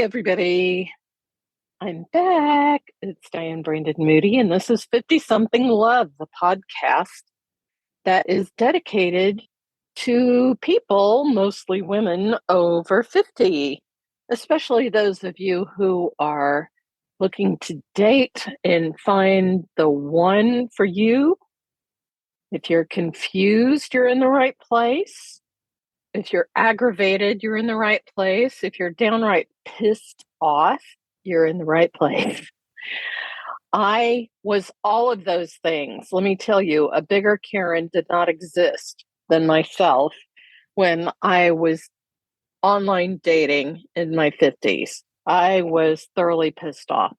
everybody. I'm back. It's Diane Brandon Moody, and this is Fiftysomething Love, the podcast that is dedicated to people, mostly women over 50, especially those of you who are looking to date and find the one for you. If you're confused, you're in the right place. If you're aggravated, you're in the right place. If you're downright pissed off, you're in the right place. I was all of those things. Let me tell you, a bigger Karen did not exist than myself when I was online dating in my 50s. I was thoroughly pissed off.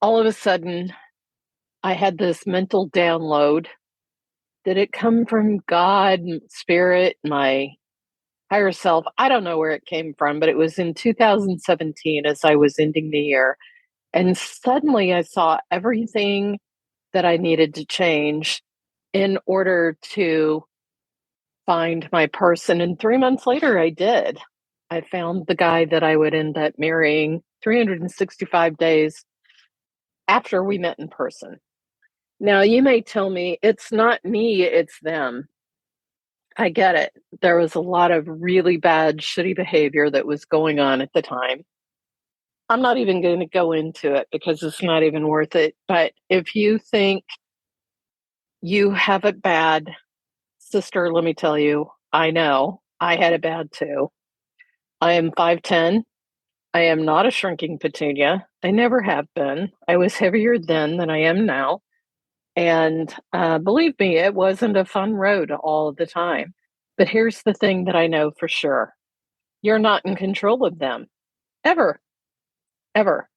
All of a sudden, I had this mental download. Did it come from God, spirit, my higher self? I don't know where it came from, but it was in 2017 as I was ending the year. And suddenly I saw everything that I needed to change in order to find my person. And 3 months later, I did. I found the guy that I would end up marrying 365 days after we met in person. Now, you may tell me it's not me, it's them. I get it. There was a lot of really bad, shitty behavior that was going on at the time. I'm not even going to go into it because it's not even worth it. But if you think you have it bad, sister, let me tell you, I know I had it bad too. I am 5'10". I am not a shrinking petunia. I never have been. I was heavier then than I am now. And believe me, it wasn't a fun road all the time. But here's the thing that I know for sure. You're not in control of them. Ever. Ever.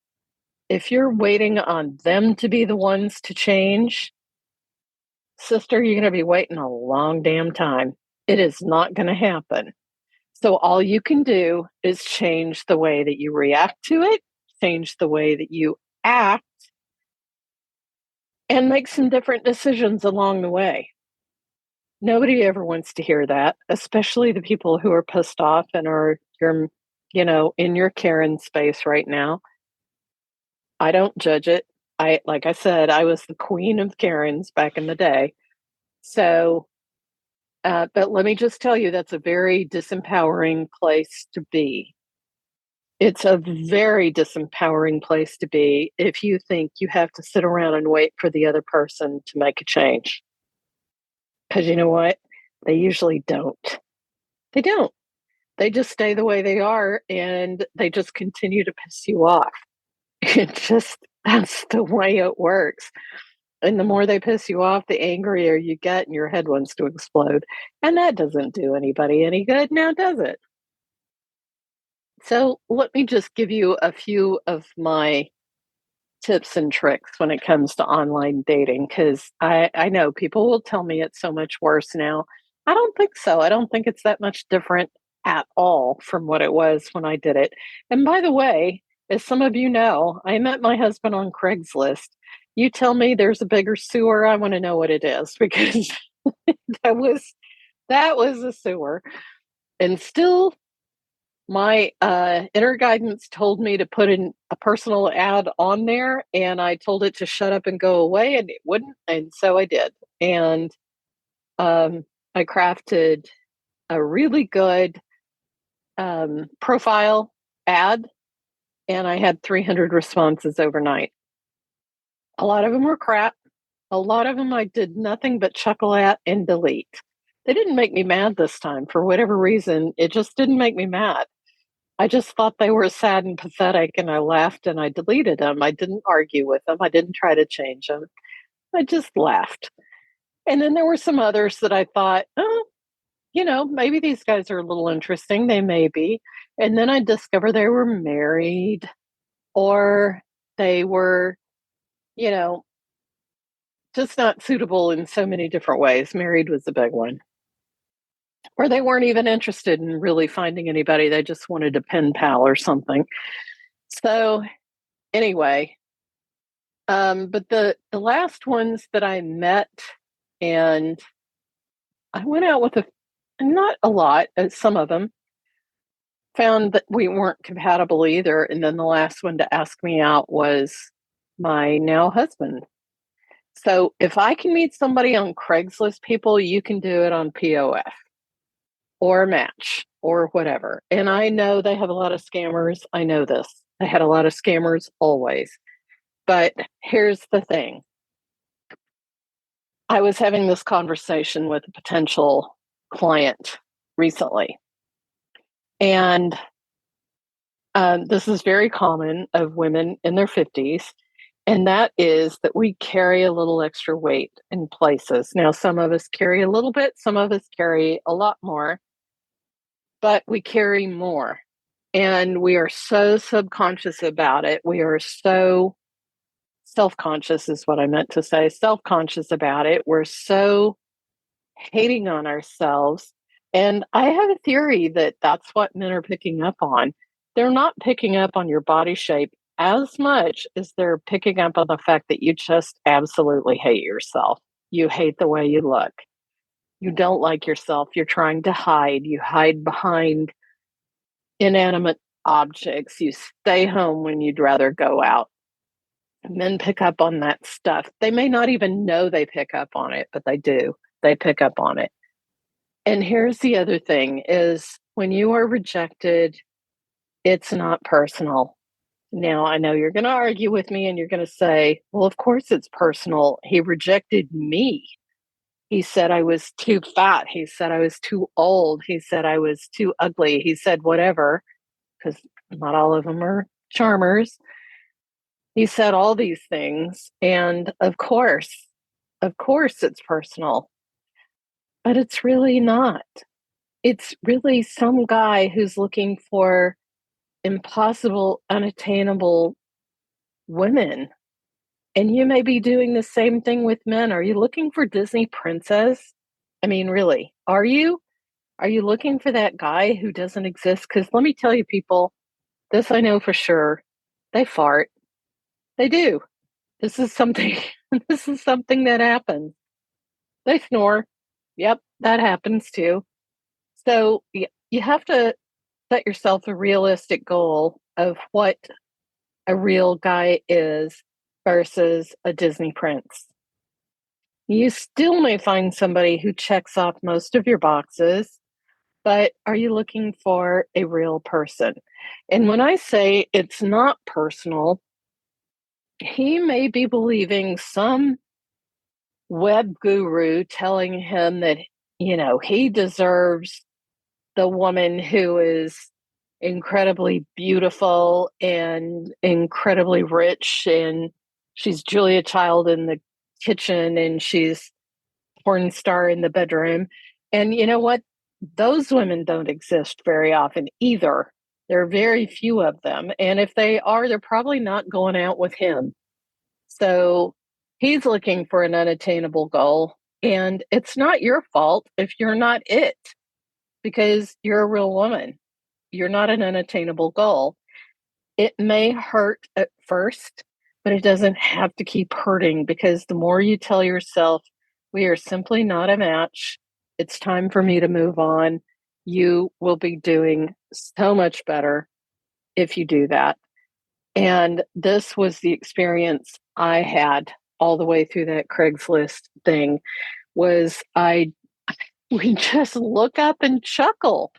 If you're waiting on them to be the ones to change, sister, you're going to be waiting a long damn time. It is not going to happen. So all you can do is change the way that you react to it, change the way that you act, and make some different decisions along the way. Nobody ever wants to hear that, especially the people who are pissed off and are in your Karen space right now. I don't judge it. Like I said, I was the queen of Karens back in the day. So, but let me just tell you, that's a very disempowering place to be. It's a very disempowering place to be if you think you have to sit around and wait for the other person to make a change. Because you know what? They usually don't. They don't. They just stay the way they are and they just continue to piss you off. That's the way it works. And the more they piss you off, the angrier you get and your head wants to explode. And that doesn't do anybody any good now, does it? So let me just give you a few of my tips and tricks when it comes to online dating, because I know people will tell me it's so much worse now. I don't think so. I don't think it's that much different at all from what it was when I did it. And by the way, as some of you know, I met my husband on Craigslist. You tell me there's a bigger sewer, I want to know what it is, because that was a sewer. And still, my inner guidance told me to put in a personal ad on there, and I told it to shut up and go away, and it wouldn't. And so I did. And I crafted a really good profile ad, and I had 300 responses overnight. A lot of them were crap. A lot of them I did nothing but chuckle at and delete. They didn't make me mad this time. For whatever reason, it just didn't make me mad. I just thought they were sad and pathetic, and I laughed and I deleted them. I didn't argue with them. I didn't try to change them. I just laughed. And then there were some others that I thought, maybe these guys are a little interesting. They may be. And then I discovered they were married, or they were, just not suitable in so many different ways. Married was the big one. Or they weren't even interested in really finding anybody. They just wanted a pen pal or something. So anyway, but the last ones that I met, and I went out with not a lot, some of them, found that we weren't compatible either. And then the last one to ask me out was my now husband. So if I can meet somebody on Craigslist, people, you can do it on POF or Match or whatever. And I know they have a lot of scammers. I know this. I had a lot of scammers always. But here's the thing. I was having this conversation with a potential client recently. And this is very common of women in their 50s. And that is that we carry a little extra weight in places. Now, some of us carry a little bit, some of us carry a lot more, but we carry more. And we are so subconscious about it. We are so self-conscious, is what I meant to say, self-conscious about it. We're so hating on ourselves. And I have a theory that that's what men are picking up on. They're not picking up on your body shape as much as they're picking up on the fact that you just absolutely hate yourself. You hate the way you look. You don't like yourself. You're trying to hide. You hide behind inanimate objects. You stay home when you'd rather go out. Men pick up on that stuff. They may not even know they pick up on it, but they do. They pick up on it. And here's the other thing is when you are rejected, it's not personal. Now, I know you're going to argue with me and you're going to say, well, of course it's personal. He rejected me. He said I was too fat. He said I was too old. He said I was too ugly. He said whatever, because not all of them are charmers. He said all these things. And of course it's personal, but it's really not. It's really some guy who's looking for impossible, unattainable women. And you may be doing the same thing with men. Are you looking for Disney princess? I mean, really, are you? Are you looking for that guy who doesn't exist? Because let me tell you, people, this I know for sure. They fart. They do. This is something this is something that happens. They snore. Yep, that happens too. So you have to set yourself a realistic goal of what a real guy is versus a Disney prince. You still may find somebody who checks off most of your boxes, but are you looking for a real person? And when I say it's not personal, he may be believing some web guru telling him that, he deserves the woman who is incredibly beautiful and incredibly rich, and she's Julia Child in the kitchen and she's porn star in the bedroom. And you know what? Those women don't exist very often either. There are very few of them. And if they are, they're probably not going out with him. So he's looking for an unattainable goal. And it's not your fault if you're not it, because you're a real woman. You're not an unattainable goal. It may hurt at first, but it doesn't have to keep hurting, because the more you tell yourself, we are simply not a match, it's time for me to move on, you will be doing so much better if you do that. And this was the experience I had all the way through that Craigslist thing. Was we just look up and chuckle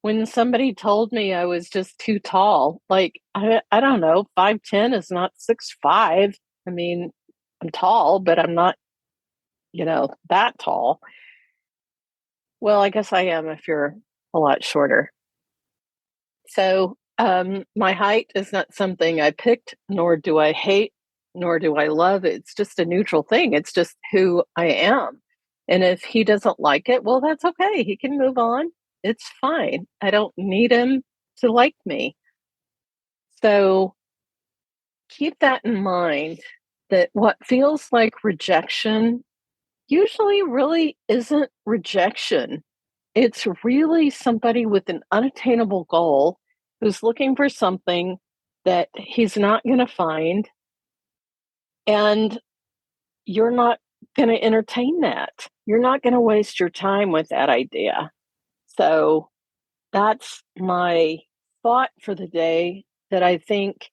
when somebody told me I was just too tall. Like, I don't know, 5'10" is not 6'5". I mean, I'm tall, but I'm not, that tall. Well, I guess I am if you're a lot shorter. So, my height is not something I picked, nor do I hate, nor do I love. It's just a neutral thing. It's just who I am. And if he doesn't like it, well, that's okay. He can move on. It's fine. I don't need him to like me. So keep that in mind, that what feels like rejection usually really isn't rejection. It's really somebody with an unattainable goal who's looking for something that he's not going to find. And you're not going to entertain that. You're not going to waste your time with that idea. So that's my thought for the day, that I think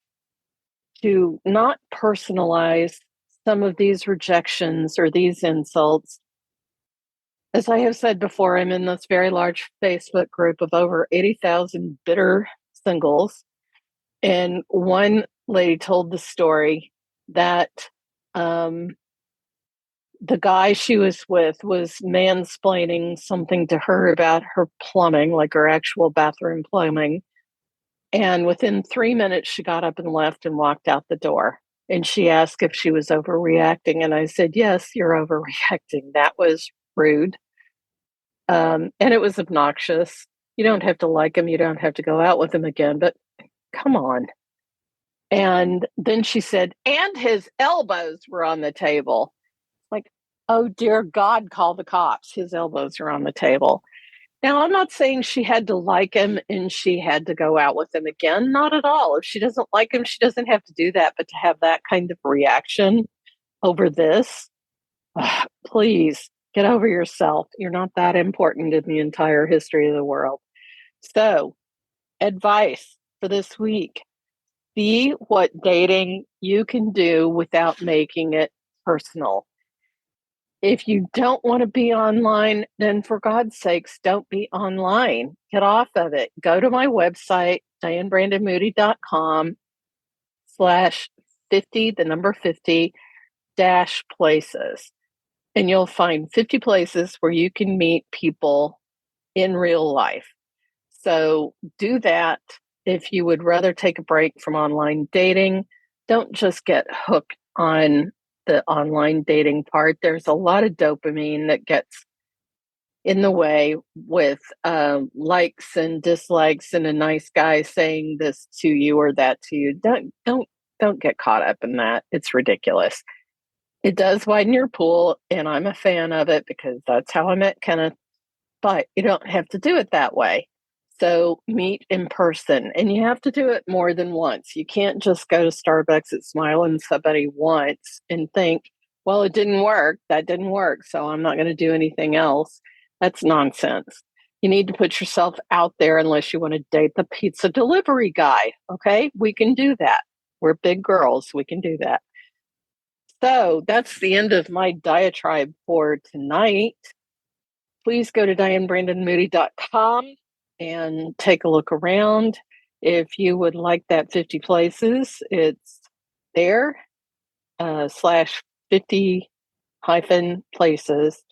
to not personalize some of these rejections or these insults. As I have said before, I'm in this very large Facebook group of over 80,000 bitter singles. And one lady told the story that the guy she was with was mansplaining something to her about her plumbing, like her actual bathroom plumbing. And within 3 minutes, she got up and left and walked out the door. And she asked if she was overreacting. And I said, yes, you're overreacting. That was rude. And it was obnoxious. You don't have to like him. You don't have to go out with him again. But come on. And then she said, and his elbows were on the table. Like, oh, dear God, call the cops. His elbows are on the table. Now, I'm not saying she had to like him and she had to go out with him again. Not at all. If she doesn't like him, she doesn't have to do that. But to have that kind of reaction over this, please get over yourself. You're not that important in the entire history of the world. So, advice for this week: see what dating you can do without making it personal. If you don't want to be online, then for God's sakes, don't be online. Get off of it. Go to my website, dianebrandonmoody.com/50, the number 50 dash places. And you'll find 50 places where you can meet people in real life. So do that. If you would rather take a break from online dating, don't just get hooked on the online dating part. There's a lot of dopamine that gets in the way with likes and dislikes and a nice guy saying this to you or that to you. Don't get caught up in that. It's ridiculous. It does widen your pool, and I'm a fan of it because that's how I met Kenneth. But you don't have to do it that way. So meet in person, and you have to do it more than once. You can't just go to Starbucks at Smile and somebody once and think, well, it didn't work. That didn't work. So I'm not going to do anything else. That's nonsense. You need to put yourself out there unless you want to date the pizza delivery guy. Okay. We can do that. We're big girls. We can do that. So that's the end of my diatribe for tonight. Please go to dianebrandonmoody.com and take a look around. If you would like that 50 places, it's there, /50 hyphen places.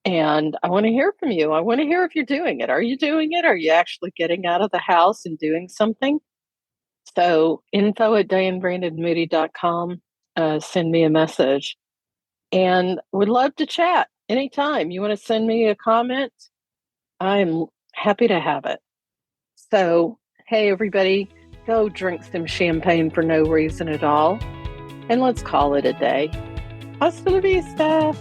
And I want to hear from you. I want to hear if you're doing it. Are you doing it? Are you actually getting out of the house and doing something? So info@dianebrandonmoody.com, send me a message. And would love to chat anytime. You want to send me a comment? I'm happy to have it. So, hey, everybody, go drink some champagne for no reason at all. And let's call it a day. Hasta la vista.